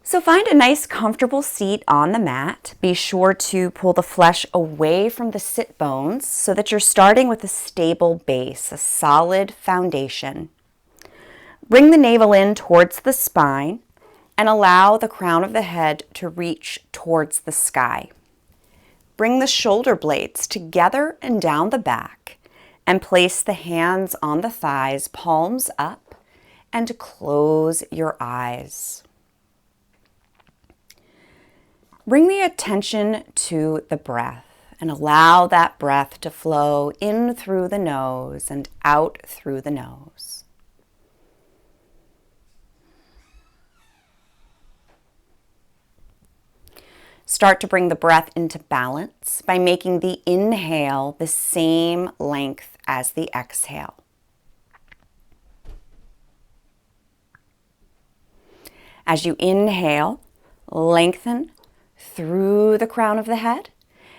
So find a nice comfortable seat on the mat. Be sure to pull the flesh away from the sit bones so that you're starting with a stable base, a solid foundation. Bring the navel in towards the spine and allow the crown of the head to reach towards the sky. Bring the shoulder blades together and down the back and place the hands on the thighs, palms up, and close your eyes. Bring the attention to the breath and allow that breath to flow in through the nose and out through the nose. Start to bring the breath into balance by making the inhale the same length as the exhale. As you inhale, lengthen through the crown of the head.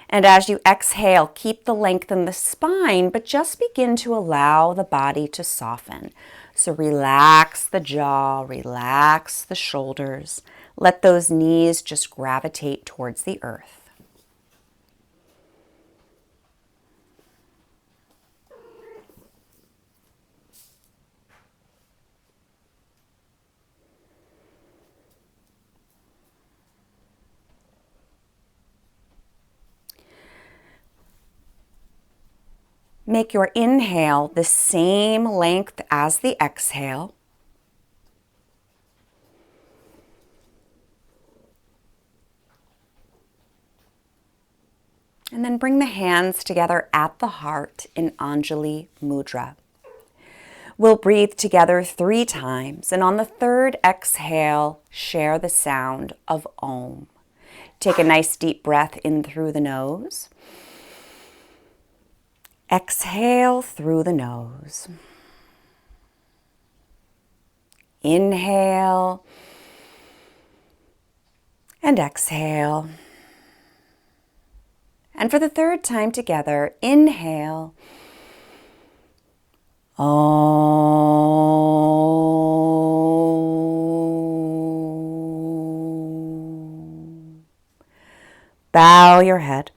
And as you exhale, keep the length in the spine, but just begin to allow the body to soften. So relax the jaw, relax the shoulders. Let those knees just gravitate towards the earth. Make your inhale the same length as the exhale. And then bring the hands together at the heart in Anjali Mudra. We'll breathe together 3 times, and on the third exhale, share the sound of Om. Take a nice deep breath in through the nose. Exhale through the nose. Inhale and exhale. And for the third time together, inhale. Om. Bow your head.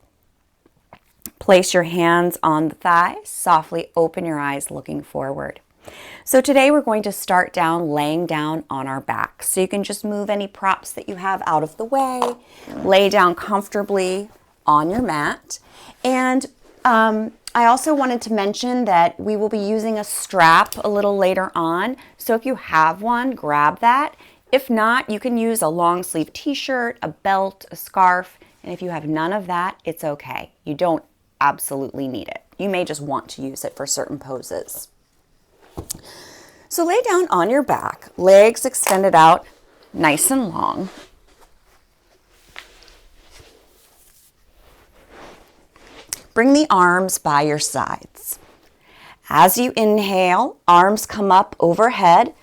Place your hands on the thighs. Softly open your eyes, looking forward. So today we're going to start down laying down on our backs. So you can just move any props that you have out of the way. Lay down comfortably on your mat. And I also wanted to mention that we will be using a strap a little later on. So if you have one, grab that. If not, you can use a long sleeve t-shirt, a belt, a scarf. And if you have none of that, it's okay. You don't absolutely need it. You may just want to use it for certain poses. So lay down on your back, legs extended out nice and long. Bring the arms by your sides. As you inhale, arms come up overhead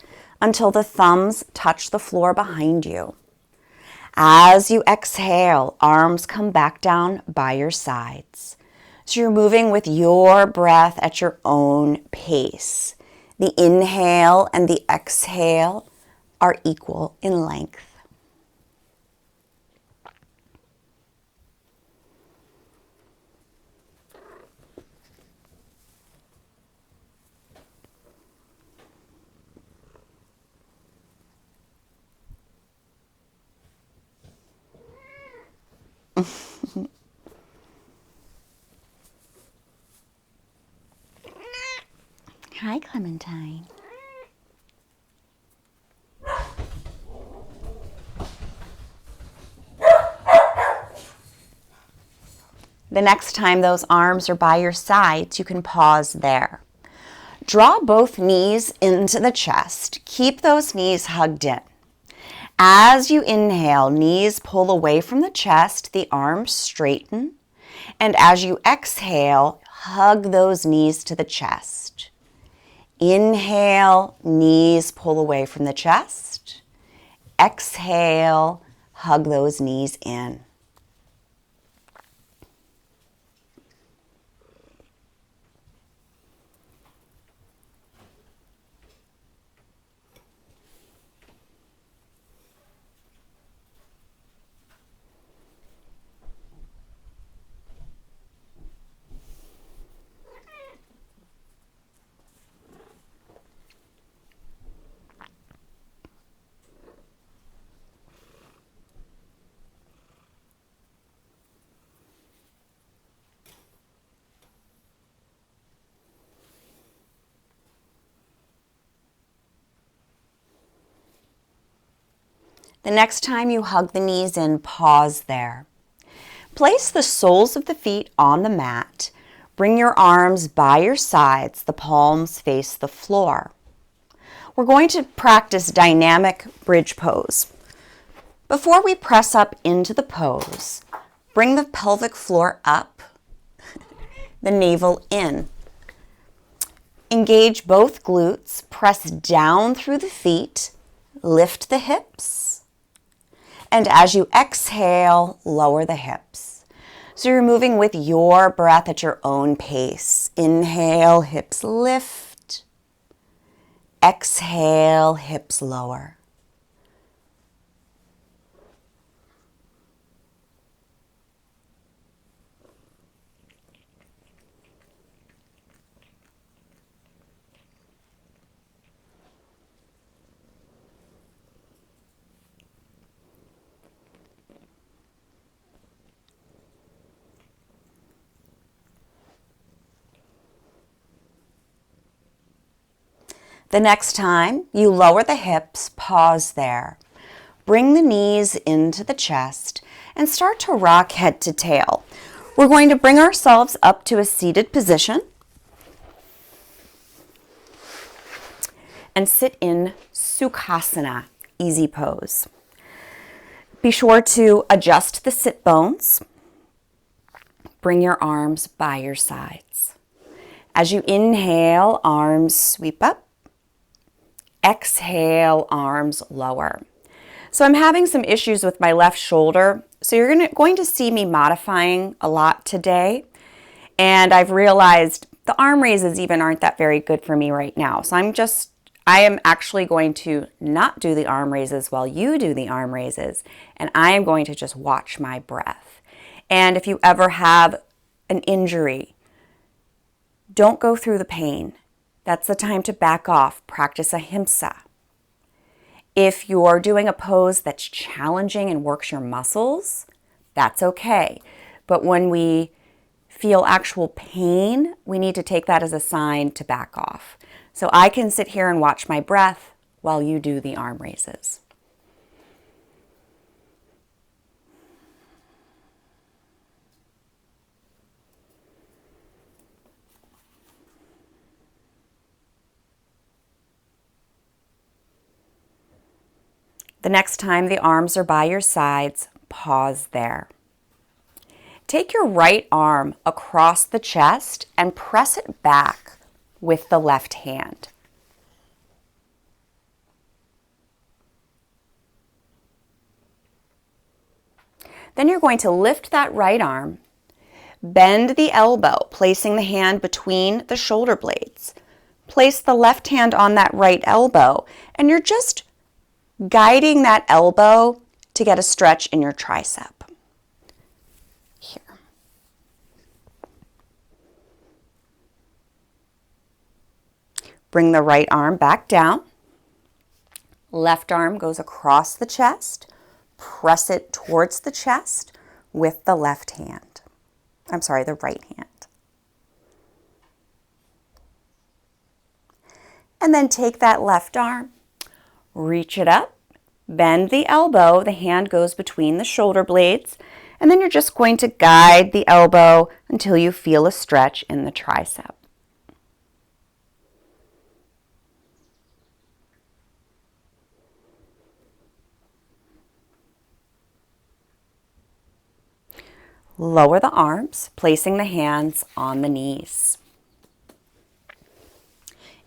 until the thumbs touch the floor behind you. As you exhale, arms come back down by your sides. So you're moving with your breath at your own pace. The inhale and the exhale are equal in length. Hi, Clementine. The next time those arms are by your sides, you can pause there. Draw both knees into the chest. Keep those knees hugged in. As you inhale, knees pull away from the chest, the arms straighten. And as you exhale, hug those knees to the chest. Inhale, knees pull away from the chest. Exhale, hug those knees in. The next time you hug the knees in, pause there. Place the soles of the feet on the mat. Bring your arms by your sides, the palms face the floor. We're going to practice dynamic bridge pose. Before we press up into the pose, bring the pelvic floor up, the navel in. Engage both glutes, press down through the feet, lift the hips, and as you exhale, lower the hips. So you're moving with your breath at your own pace. Inhale, hips lift. Exhale, hips lower. The next time you lower the hips, pause there. Bring the knees into the chest and start to rock head to tail. We're going to bring ourselves up to a seated position and sit in Sukhasana, easy pose. Be sure to adjust the sit bones. Bring your arms by your sides. As you inhale, arms sweep up. Exhale, arms lower. So I'm having some issues with my left shoulder, so you're going to see me modifying a lot today. And I've realized the arm raises even aren't that very good for me right now. So I am actually going to not do the arm raises while you do the arm raises, and I am going to just watch my breath. And if you ever have an injury, don't go through the pain. That's the time to back off, practice ahimsa. If you're doing a pose that's challenging and works your muscles, that's okay. But when we feel actual pain, we need to take that as a sign to back off. So I can sit here and watch my breath while you do the arm raises. The next time the arms are by your sides, pause there. Take your right arm across the chest and press it back with the left hand. Then you're going to lift that right arm, bend the elbow, placing the hand between the shoulder blades. Place the left hand on that right elbow, and you're just guiding that elbow to get a stretch in your tricep. Here. Bring the right arm back down. Left arm goes across the chest. Press it towards the chest with the left hand. The right hand. And then take that left arm, reach it up, bend the elbow, the hand goes between the shoulder blades, and then you're just going to guide the elbow until you feel a stretch in the tricep. Lower the arms, placing the hands on the knees.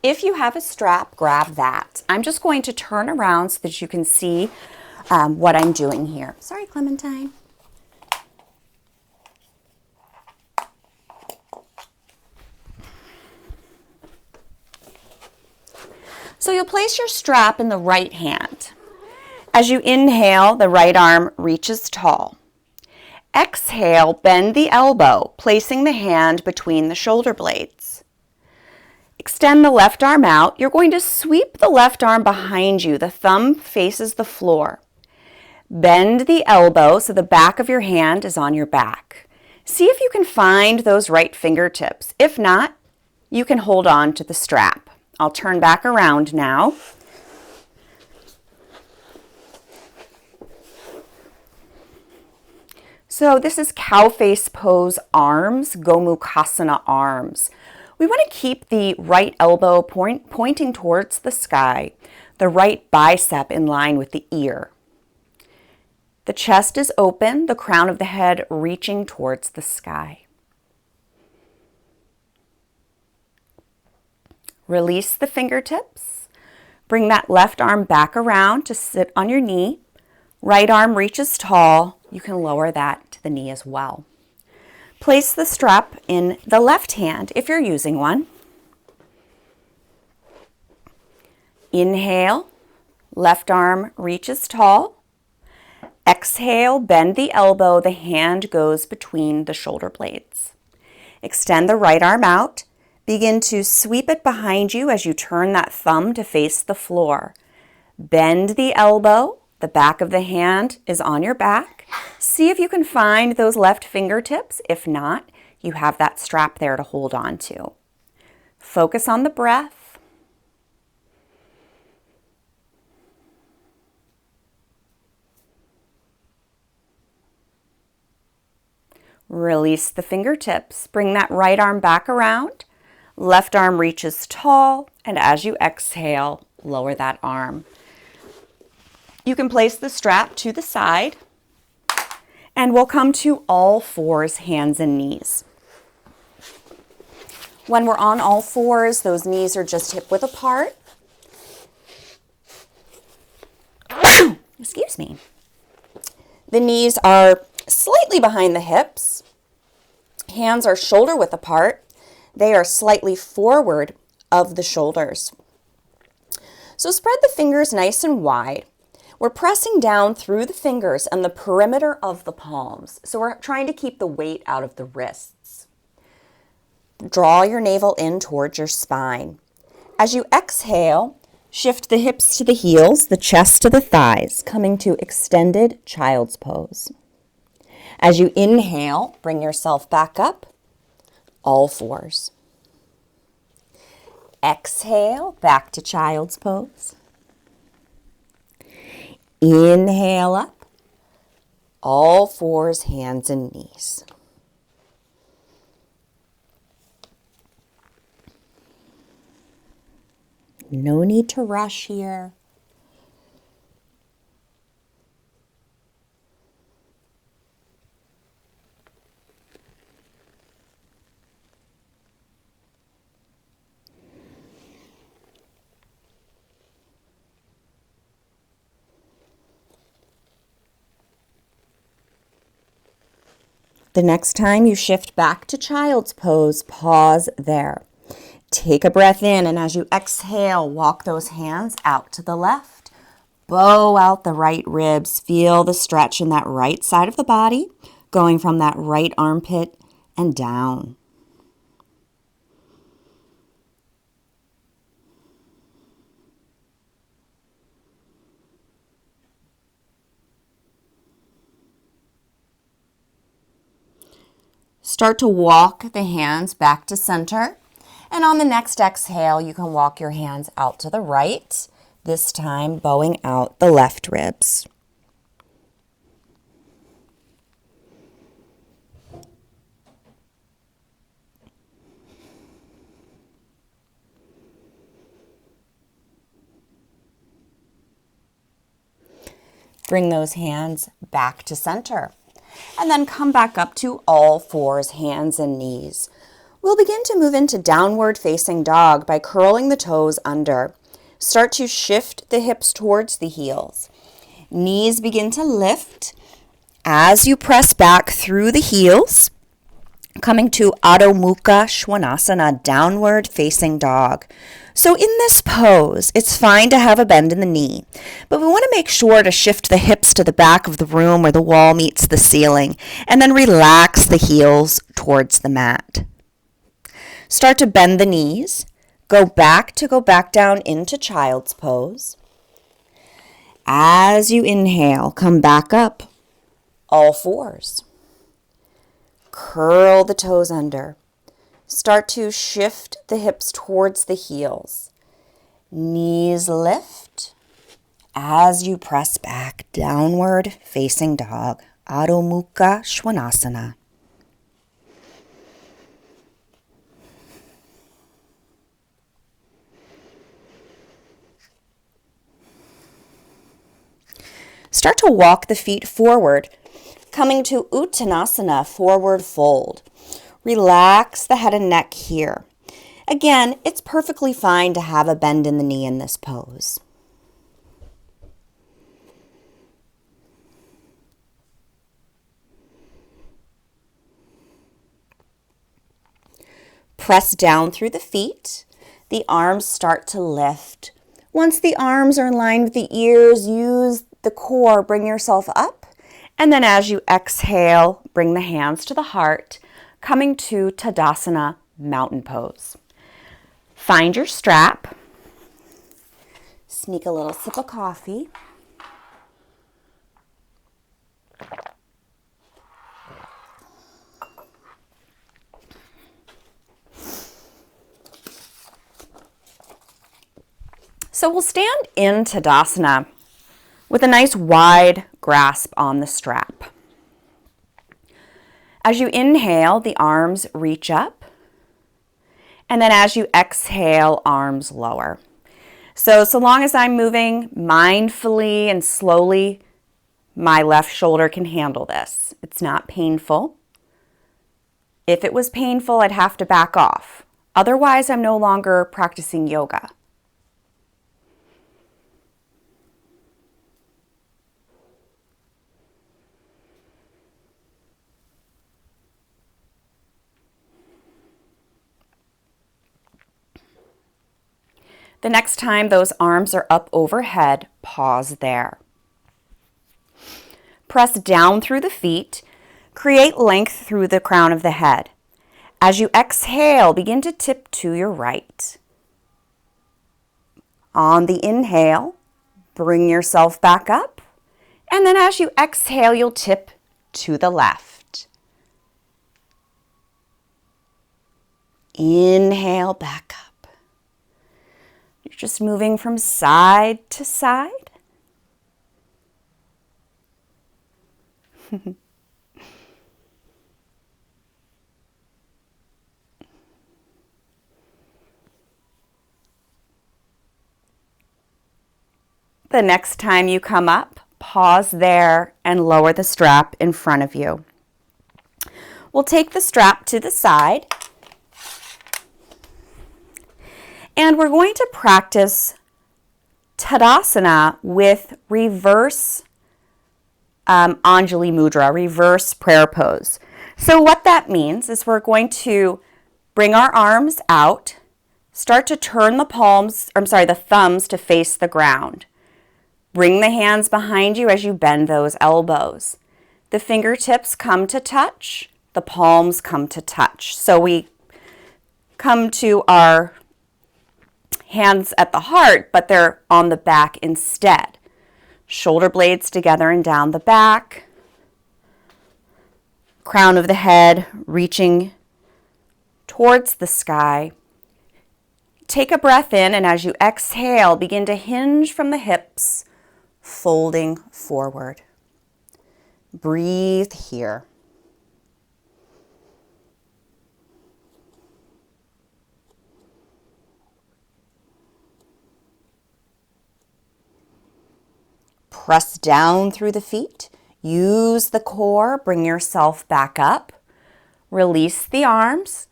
If you have a strap, grab that. I'm just going to turn around so that you can see what I'm doing here. Sorry, Clementine. So you'll place your strap in the right hand. As you inhale, the right arm reaches tall. Exhale, bend the elbow, placing the hand between the shoulder blades. Extend the left arm out. You're going to sweep the left arm behind you. The thumb faces the floor. Bend the elbow so the back of your hand is on your back. See if you can find those right fingertips. If not, you can hold on to the strap. I'll turn back around now. So this is cow face pose arms, Gomukhasana arms. We want to keep the right elbow pointing towards the sky, the right bicep in line with the ear. The chest is open, the crown of the head reaching towards the sky. Release the fingertips. Bring that left arm back around to sit on your knee. Right arm reaches tall. You can lower that to the knee as well. Place the strap in the left hand if you're using one. Inhale, left arm reaches tall. Exhale, bend the elbow, the hand goes between the shoulder blades. Extend the right arm out. Begin to sweep it behind you as you turn that thumb to face the floor. Bend the elbow, the back of the hand is on your back. See if you can find those left fingertips. If not, you have that strap there to hold on to. Focus on the breath. Release the fingertips. Bring that right arm back around. Left arm reaches tall, and as you exhale, lower that arm. You can place the strap to the side, and we'll come to all fours, hands and knees. When we're on all fours, those knees are just hip width apart. Excuse me. The knees are slightly behind the hips. Hands are shoulder width apart. They are slightly forward of the shoulders. So spread the fingers nice and wide. We're pressing down through the fingers and the perimeter of the palms. So we're trying to keep the weight out of the wrists. Draw your navel in towards your spine. As you exhale, shift the hips to the heels, the chest to the thighs, coming to extended child's pose. As you inhale, bring yourself back up, all fours. Exhale, back to child's pose. Inhale up, all fours, hands and knees. No need to rush here. The next time you shift back to child's pose, pause there. Take a breath in, and as you exhale, walk those hands out to the left. Bow out the right ribs. Feel the stretch in that right side of the body, going from that right armpit and down. Start to walk the hands back to center. And on the next exhale, you can walk your hands out to the right, this time bowing out the left ribs. Bring those hands back to center. And then come back up to all fours, hands and knees. We'll begin to move into downward facing dog by curling the toes under. Start to shift the hips towards the heels. Knees begin to lift as you press back through the heels, coming to Adho Mukha Svanasana, downward facing dog. So in this pose, it's fine to have a bend in the knee, but we want to make sure to shift the hips to the back of the room where the wall meets the ceiling, and then relax the heels towards the mat. Start to bend the knees, go back down into child's pose. As you inhale, come back up, all fours. Curl the toes under. Start to shift the hips towards the heels. Knees lift as you press back, downward facing dog. Adho Mukha Svanasana. Start to walk the feet forward, coming to Uttanasana, forward fold. Relax the head and neck here. Again, it's perfectly fine to have a bend in the knee in this pose. Press down through the feet. The arms start to lift. Once the arms are in line with the ears, use the core, bring yourself up. And then as you exhale, bring the hands to the heart, coming to Tadasana, mountain pose. Find your strap. Sneak a little sip of coffee. So we'll stand in Tadasana with a nice wide grasp on the strap. As you inhale, the arms reach up. And then as you exhale, arms lower. So long as I'm moving mindfully and slowly, my left shoulder can handle this. It's not painful. If it was painful, I'd have to back off. Otherwise, I'm no longer practicing yoga. The next time those arms are up overhead, pause there. Press down through the feet. Create length through the crown of the head. As you exhale, begin to tip to your right. On the inhale, bring yourself back up. And then as you exhale, you'll tip to the left. Inhale, back up. You're just moving from side to side. The next time you come up, pause there and lower the strap in front of you. We'll take the strap to the side. And we're going to practice Tadasana with reverse Anjali Mudra, reverse prayer pose. So what that means is we're going to bring our arms out, start to turn the thumbs to face the ground. Bring the hands behind you as you bend those elbows. The fingertips come to touch, the palms come to touch. So we come to our hands at the heart, but they're on the back instead. Shoulder blades together and down the back. Crown of the head reaching towards the sky. Take a breath in, and as you exhale, begin to hinge from the hips, folding forward. Breathe here. Press down through the feet. Use the core. Bring yourself back up. Release the arms.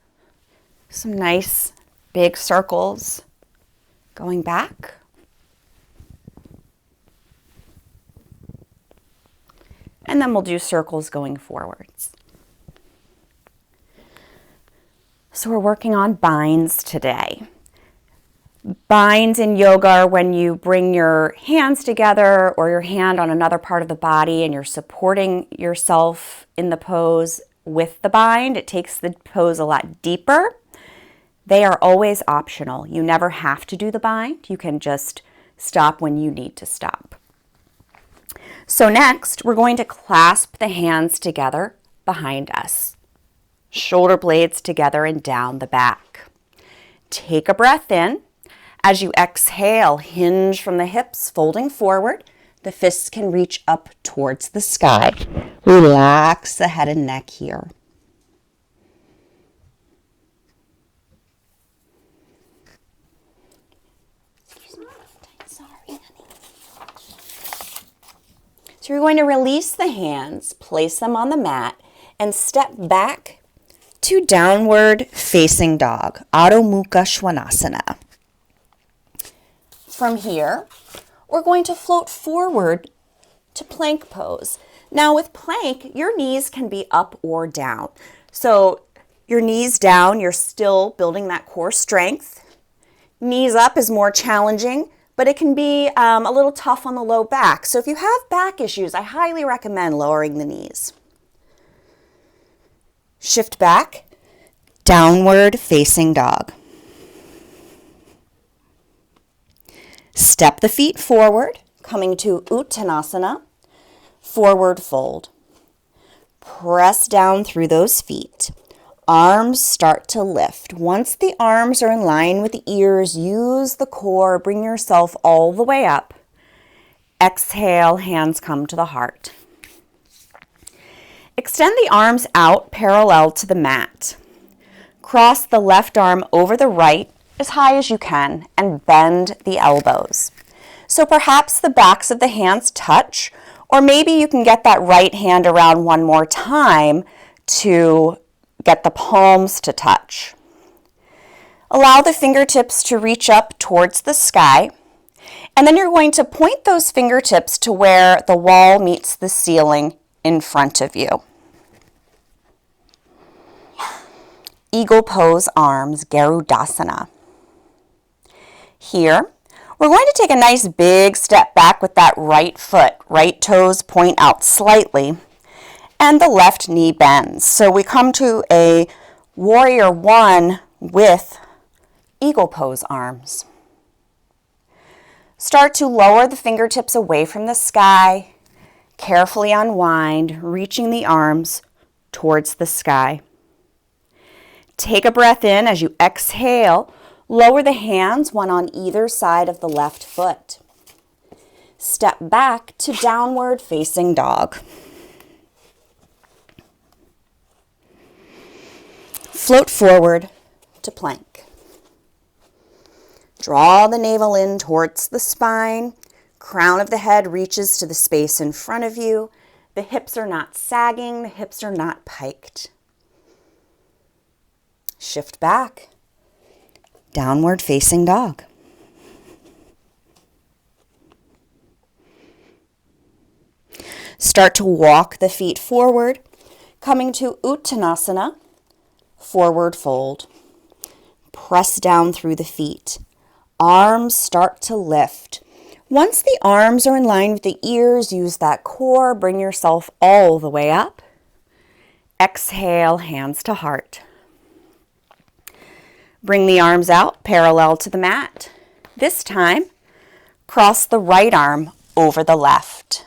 Some nice big circles going back. And then we'll do circles going forwards. So we're working on binds today. Binds in yoga are when you bring your hands together or your hand on another part of the body and you're supporting yourself in the pose with the bind. It takes the pose a lot deeper. They are always optional. You never have to do the bind. You can just stop when you need to stop. So next, we're going to clasp the hands together behind us. Shoulder blades together and down the back. Take a breath in. As you exhale, hinge from the hips, folding forward. The fists can reach up towards the sky. Relax the head and neck here. So you're going to release the hands, place them on the mat, and step back to downward facing dog, Adho Mukha Svanasana. From here, we're going to float forward to plank pose. Now with plank, your knees can be up or down. So your knees down, you're still building that core strength. Knees up is more challenging, but it can be a little tough on the low back. So if you have back issues, I highly recommend lowering the knees. Shift back, downward facing dog. Step the feet forward, coming to Uttanasana, forward fold. Press down through those feet. Arms start to lift. Once the arms are in line with the ears, use the core, bring yourself all the way up. Exhale, hands come to the heart. Extend the arms out parallel to the mat. Cross the left arm over the right as high as you can and bend the elbows. So perhaps the backs of the hands touch, or maybe you can get that right hand around one more time to get the palms to touch. Allow the fingertips to reach up towards the sky, and then you're going to point those fingertips to where the wall meets the ceiling in front of you. Eagle pose arms, Garudasana. Here, we're going to take a nice big step back with that right foot. Right toes point out slightly, and the left knee bends. So we come to a warrior one with eagle pose arms. Start to lower the fingertips away from the sky. Carefully unwind, reaching the arms towards the sky. Take a breath in as you exhale. Lower the hands, one on either side of the left foot. Step back to downward facing dog. Float forward to plank. Draw the navel in towards the spine. Crown of the head reaches to the space in front of you. The hips are not sagging, the hips are not piked. Shift back. Downward facing dog. Start to walk the feet forward, coming to Uttanasana, forward fold. Press down through the feet. Arms start to lift. Once the arms are in line with the ears, use that core, bring yourself all the way up. Exhale, hands to heart. Bring the arms out parallel to the mat. This time, cross the right arm over the left.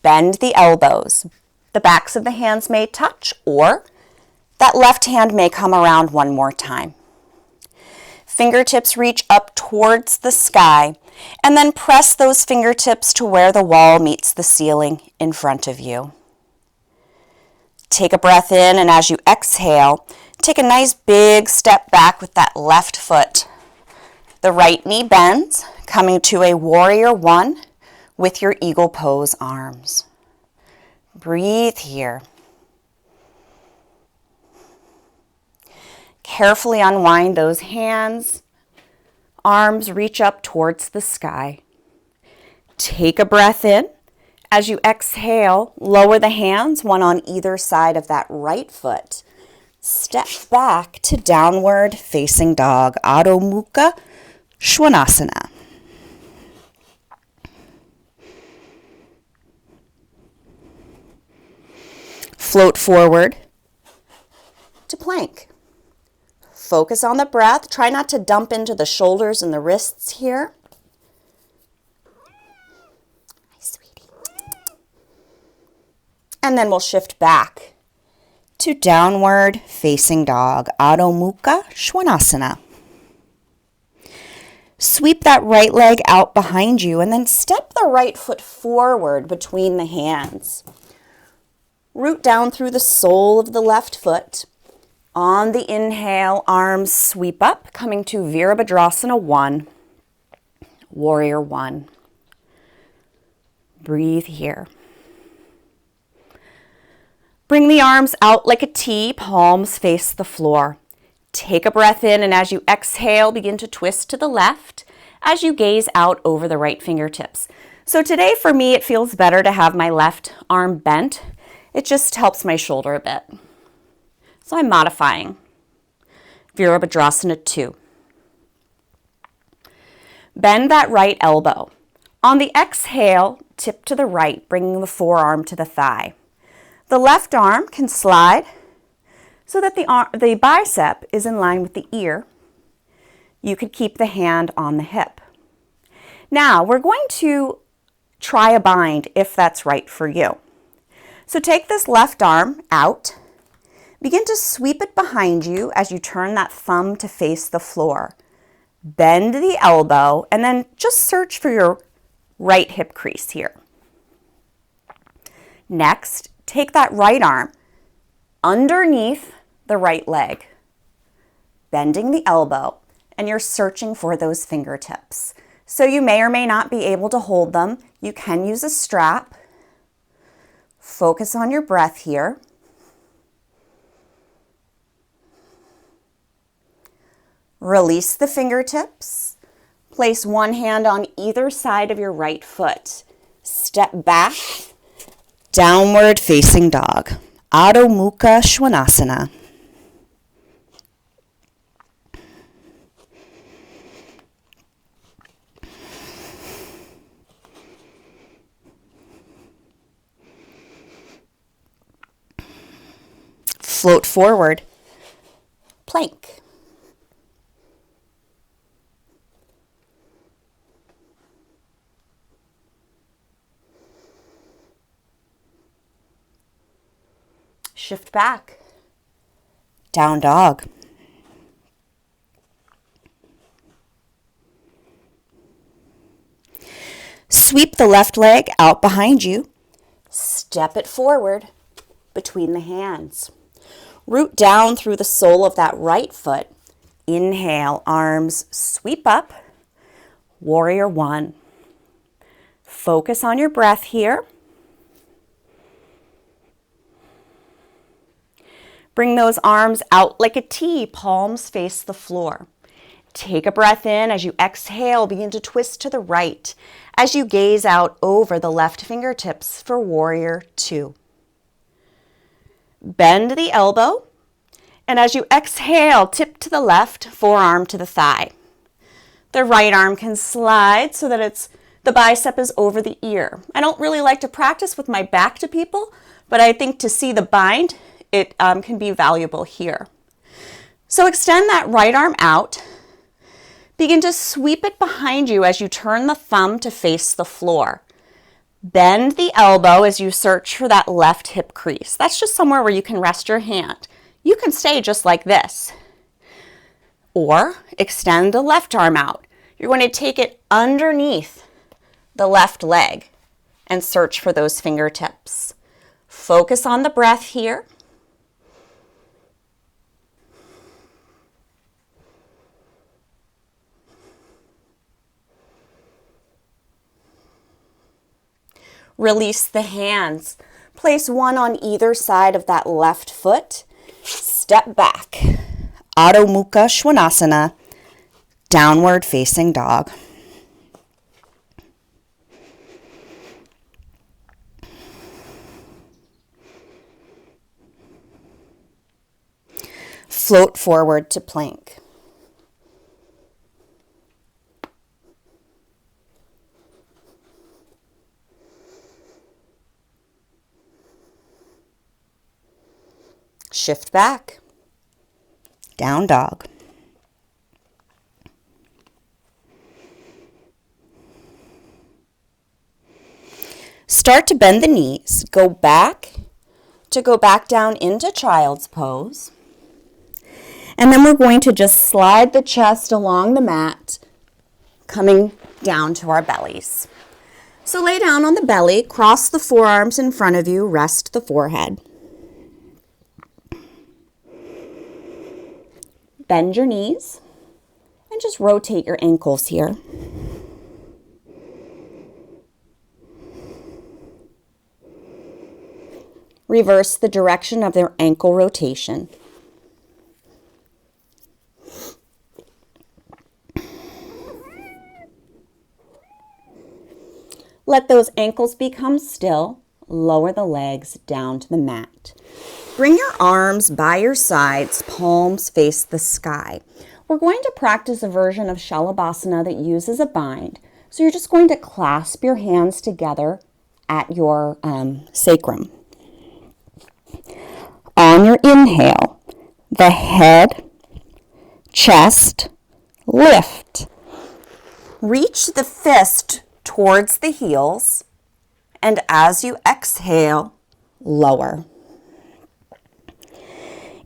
Bend the elbows. The backs of the hands may touch, or that left hand may come around one more time. Fingertips reach up towards the sky, and then press those fingertips to where the wall meets the ceiling in front of you. Take a breath in, and as you exhale, take a nice big step back with that left foot. The right knee bends, coming to a warrior one with your eagle pose arms. Breathe here. Carefully unwind those hands. Arms reach up towards the sky. Take a breath in. As you exhale, lower the hands, one on either side of that right foot. Step back to downward facing dog, Adho Mukha Svanasana. Float forward to plank. Focus on the breath. Try not to dump into the shoulders and the wrists here. Hi, sweetie. And then we'll shift back to downward facing dog, Adho Mukha Svanasana. Sweep that right leg out behind you and then step the right foot forward between the hands. Root down through the sole of the left foot. On the inhale, arms sweep up, coming to Virabhadrasana 1, Warrior 1. Breathe here. Bring the arms out like a T, palms face the floor. Take a breath in, and as you exhale, begin to twist to the left as you gaze out over the right fingertips. So today for me, it feels better to have my left arm bent. It just helps my shoulder a bit. So I'm modifying. Virabhadrasana 2. Bend that right elbow. On the exhale, tip to the right, bringing the forearm to the thigh. The left arm can slide so that the bicep is in line with the ear. You could keep the hand on the hip. Now, we're going to try a bind if that's right for you. So take this left arm out. Begin to sweep it behind you as you turn that thumb to face the floor. Bend the elbow and then just search for your right hip crease here. Next, take that right arm underneath the right leg, bending the elbow, and you're searching for those fingertips. So you may or may not be able to hold them. You can use a strap. Focus on your breath here. Release the fingertips. Place one hand on either side of your right foot. Step back. Downward facing dog, Adho Mukha Svanasana. Float forward, plank. Shift back, down dog. Sweep the left leg out behind you. Step it forward between the hands. Root down through the sole of that right foot. Inhale, arms sweep up. Warrior 1. Focus on your breath here. Bring those arms out like a T, palms face the floor. Take a breath in. As you exhale, begin to twist to the right as you gaze out over the left fingertips for Warrior 2. Bend the elbow, and as you exhale, tip to the left, forearm to the thigh. The right arm can slide so that the bicep is over the ear. I don't really like to practice with my back to people, but I think to see the bind, it can be valuable here. So extend that right arm out. Begin to sweep it behind you as you turn the thumb to face the floor. Bend the elbow as you search for that left hip crease. That's just somewhere where you can rest your hand. You can stay just like this. Or extend the left arm out. You're going to take it underneath the left leg and search for those fingertips. Focus on the breath here. Release the hands. Place one on either side of that left foot. Step back. Adho Mukha Svanasana, downward facing dog. Float forward to plank. Shift back, down dog. Start to bend the knees. Go back down into child's pose. And then we're going to just slide the chest along the mat, coming down to our bellies. So lay down on the belly, cross the forearms in front of you, rest the forehead. Bend your knees and just rotate your ankles here. Reverse the direction of their ankle rotation. Let those ankles become still. Lower the legs down to the mat. Bring your arms by your sides, palms face the sky. We're going to practice a version of Shalabhasana that uses a bind. So you're just going to clasp your hands together at your sacrum. On your inhale, the head, chest, lift. Reach the fist towards the heels, and as you exhale, lower.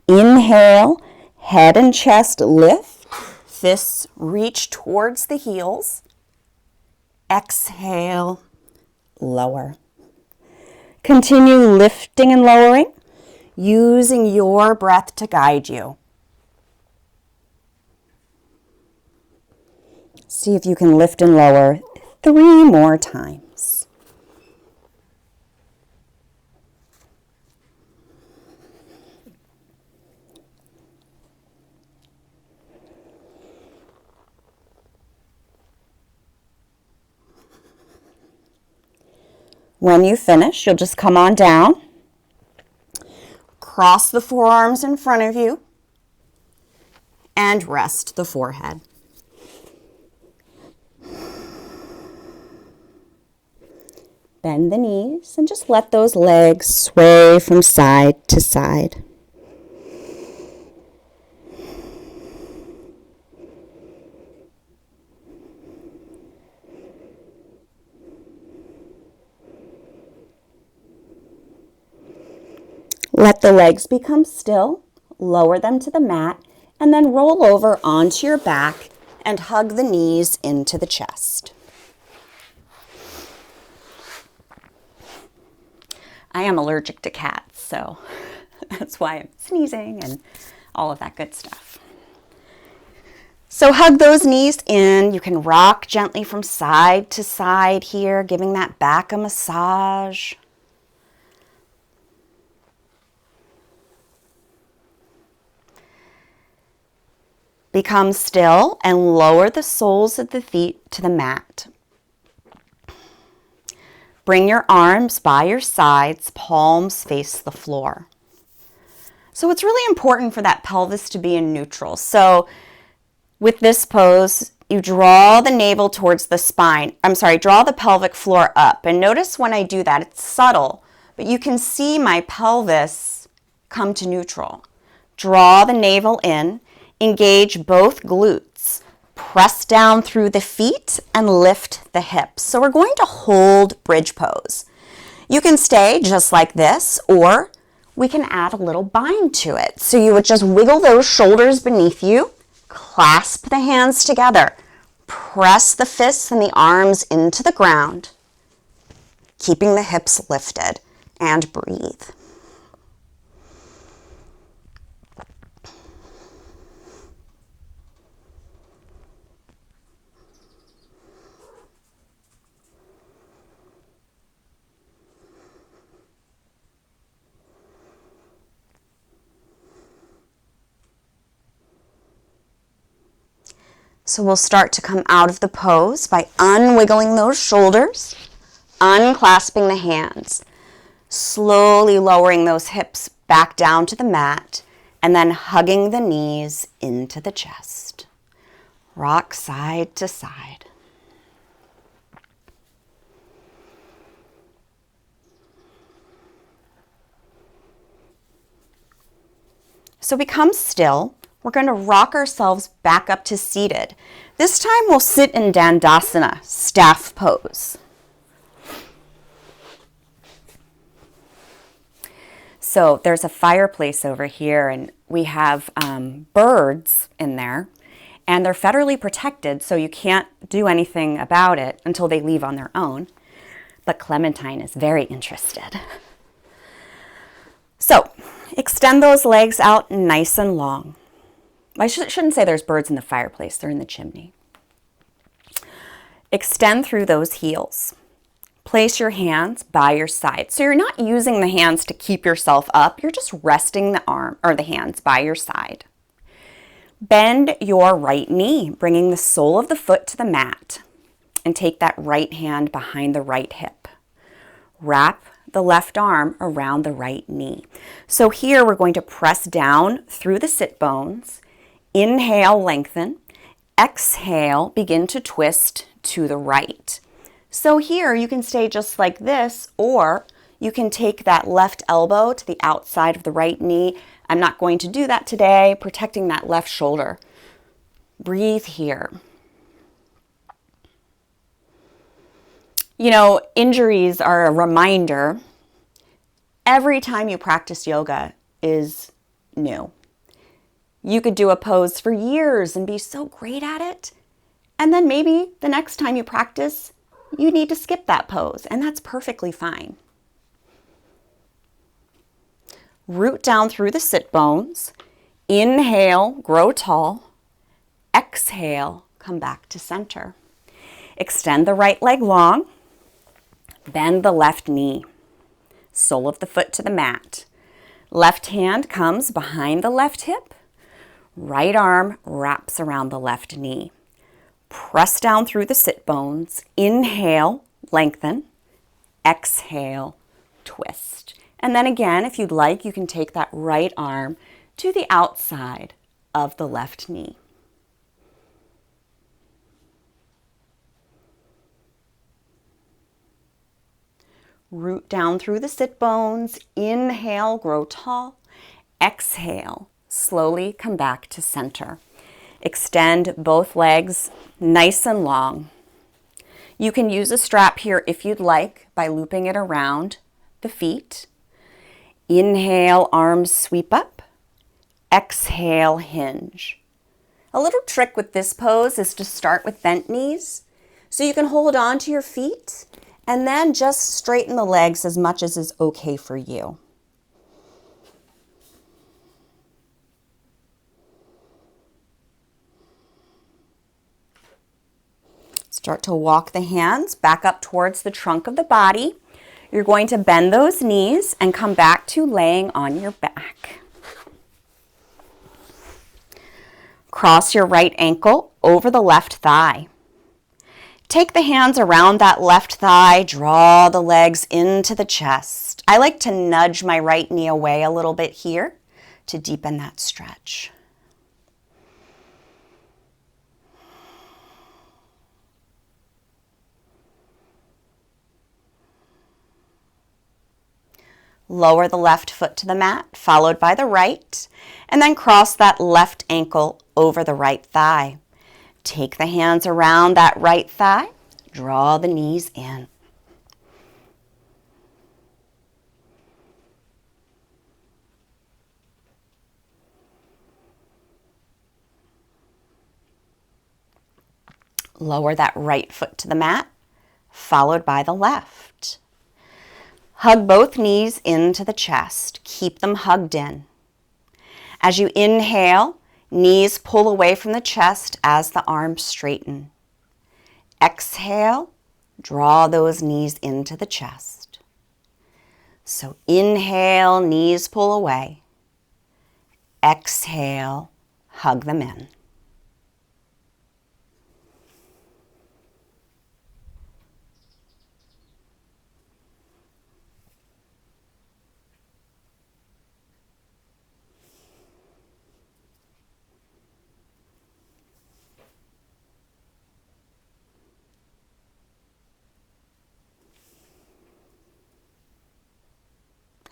Inhale, head and chest lift, fists reach towards the heels. Exhale, lower. Continue lifting and lowering, using your breath to guide you. See if you can lift and lower 3 more times. When you finish, you'll just come on down, cross the forearms in front of you, and rest the forehead. Bend the knees and just let those legs sway from side to side. Let the legs become still, lower them to the mat, and then roll over onto your back and hug the knees into the chest. I am allergic to cats, so that's why I'm sneezing and all of that good stuff. So hug those knees in. You can rock gently from side to side here, giving that back a massage. Become still and lower the soles of the feet to the mat. Bring your arms by your sides, palms face the floor. So it's really important for that pelvis to be in neutral. So with this pose, you draw the navel towards the spine. Draw the pelvic floor up. And notice when I do that, it's subtle, but you can see my pelvis come to neutral. Draw the navel in, engage both glutes. Press down through the feet and lift the hips. So we're going to hold bridge pose. You can stay just like this, or we can add a little bind to it. So you would just wiggle those shoulders beneath you, clasp the hands together, press the fists and the arms into the ground, keeping the hips lifted, and breathe. So we'll start to come out of the pose by unwiggling those shoulders, unclasping the hands, slowly lowering those hips back down to the mat, and then hugging the knees into the chest. Rock side to side. So become still. We're going to rock ourselves back up to seated. This time we'll sit in Dandasana, staff pose. So there's a fireplace over here, and we have birds in there, and they're federally protected, so you can't do anything about it until they leave on their own. but Clementine is very interested. So, extend those legs out nice and long. I shouldn't say there's birds in the fireplace, they're in the chimney. Extend through those heels. Place your hands by your side. So you're not using the hands to keep yourself up, you're just resting the arm or the hands by your side. Bend your right knee, bringing the sole of the foot to the mat, and take that right hand behind the right hip. Wrap the left arm around the right knee. So here we're going to press down through the sit bones. Inhale, lengthen. Exhale, begin to twist to the right. So here you can stay just like this, or you can take that left elbow to the outside of the right knee. I'm not going to do that today, protecting that left shoulder. Breathe here. You know, injuries are a reminder. Every time you practice yoga is new. You could do a pose for years and be so great at it, and then maybe the next time you practice, you need to skip that pose, and that's perfectly fine. Root down through the sit bones. Inhale, grow tall. Exhale, come back to center. Extend the right leg long. Bend the left knee. Sole of the foot to the mat. Left hand comes behind the left hip. Right arm wraps around the left knee. Press down through the sit bones. Inhale, lengthen. Exhale, twist. And then again, if you'd like, you can take that right arm to the outside of the left knee. Root down through the sit bones. Inhale, grow tall. Exhale, slowly come back to center. Extend both legs nice and long. You can use a strap here if you'd like by looping it around the feet. Inhale, arms sweep up. Exhale, hinge. A little trick with this pose is to start with bent knees. So you can hold on to your feet and then just straighten the legs as much as is okay for you. Start to walk the hands back up towards the trunk of the body. You're going to bend those knees and come back to laying on your back. Cross your right ankle over the left thigh. Take the hands around that left thigh, draw the legs into the chest. I like to nudge my right knee away a little bit here to deepen that stretch. Lower the left foot to the mat, followed by the right, and then cross that left ankle over the right thigh. Take the hands around that right thigh, draw the knees in. Lower that right foot to the mat, followed by the left. Hug both knees into the chest. Keep them hugged in. As you inhale, knees pull away from the chest as the arms straighten. Exhale, draw those knees into the chest. So inhale, knees pull away. Exhale, hug them in.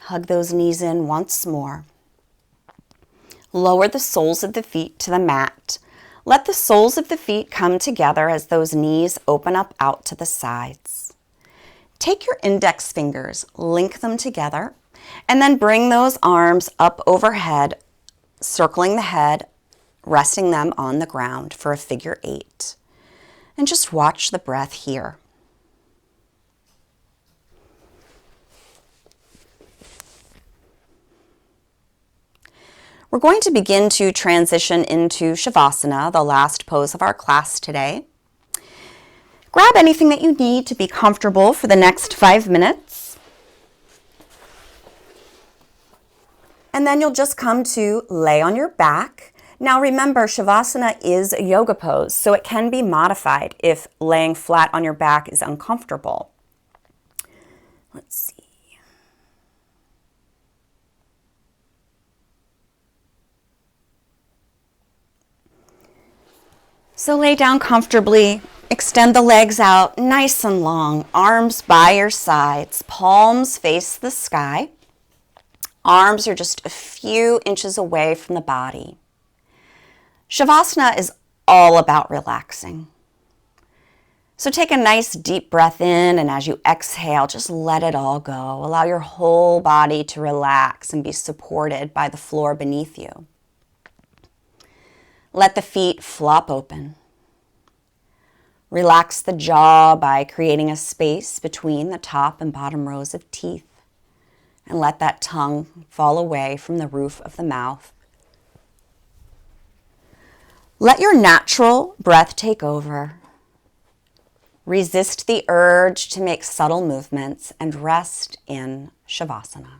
Hug those knees in once more. Lower the soles of the feet to the mat. Let the soles of the feet come together as those knees open up out to the sides. Take your index fingers, link them together, and then bring those arms up overhead, circling the head, resting them on the ground for a figure 8. And just watch the breath here. We're going to begin to transition into Shavasana, the last pose of our class today. Grab anything that you need to be comfortable for the next 5 minutes. And then you'll just come to lay on your back. Now remember, Shavasana is a yoga pose, so it can be modified if laying flat on your back is uncomfortable. Let's see. So lay down comfortably, extend the legs out nice and long, arms by your sides, palms face the sky. Arms are just a few inches away from the body. Shavasana is all about relaxing. So take a nice deep breath in, and as you exhale, just let it all go. Allow your whole body to relax and be supported by the floor beneath you. Let the feet flop open. Relax the jaw by creating a space between the top and bottom rows of teeth. And let that tongue fall away from the roof of the mouth. Let your natural breath take over. Resist the urge to make subtle movements and rest in Shavasana.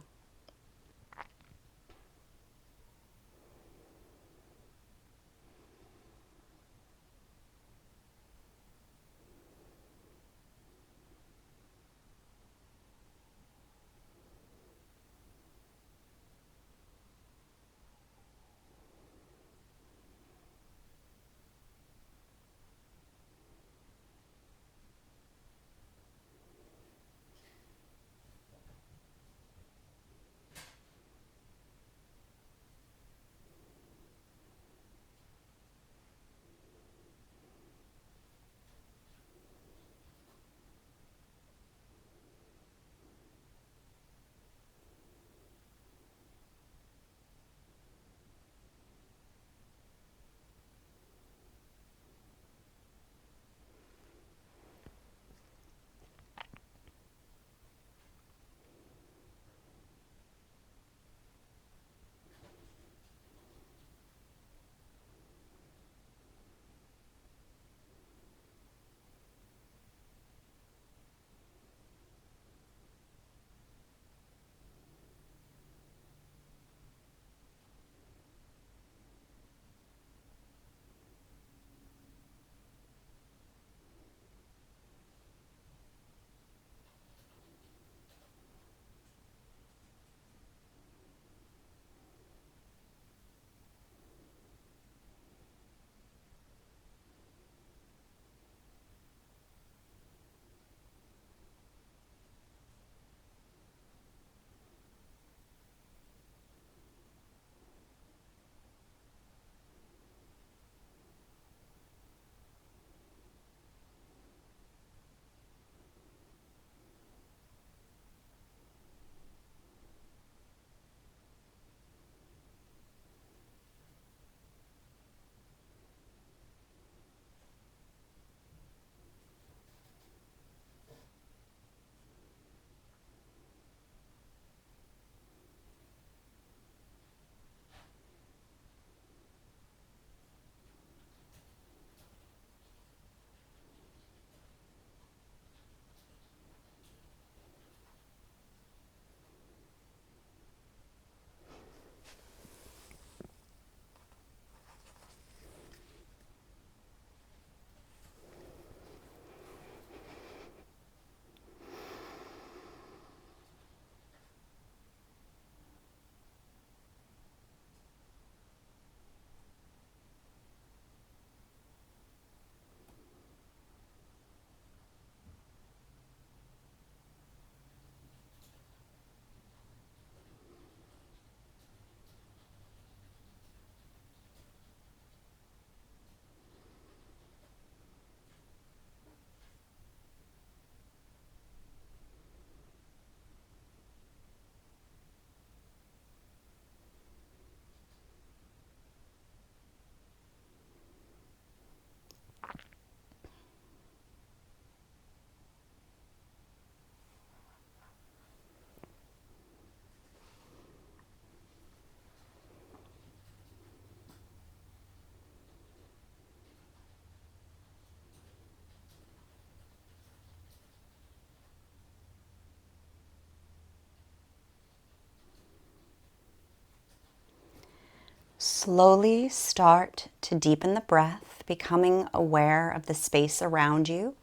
slowly start to deepen the breath, becoming aware of the space around you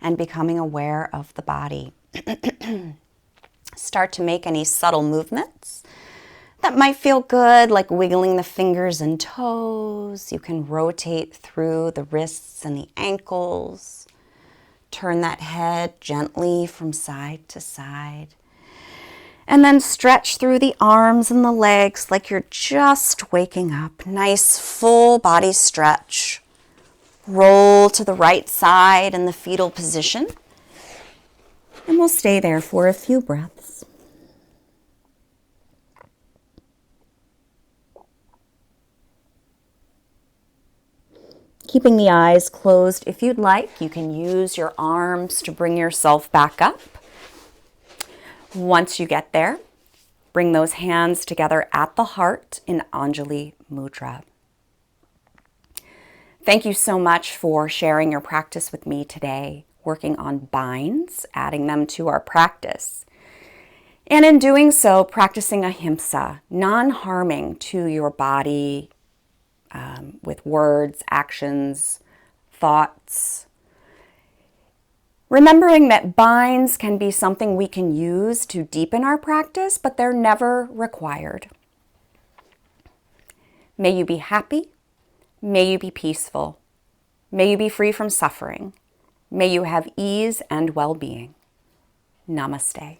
and becoming aware of the body. Start to make any subtle movements that might feel good, like wiggling the fingers and toes. You can rotate through the wrists and the ankles. Turn that head gently from side to side. And then stretch through the arms and the legs like you're just waking up. Nice full body stretch. Roll to the right side in the fetal position. And we'll stay there for a few breaths. Keeping the eyes closed, if you'd like, you can use your arms to bring yourself back up. Once you get there, bring those hands together at the heart in Anjali Mudra. Thank you so much for sharing your practice with me today, working on binds, adding them to our practice. And in doing so, practicing ahimsa, non-harming to your body with words, actions, thoughts. Remembering that binds can be something we can use to deepen our practice, but they're never required. May you be happy. May you be peaceful. May you be free from suffering. May you have ease and well-being. Namaste.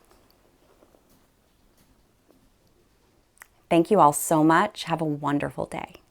Thank you all so much. Have a wonderful day.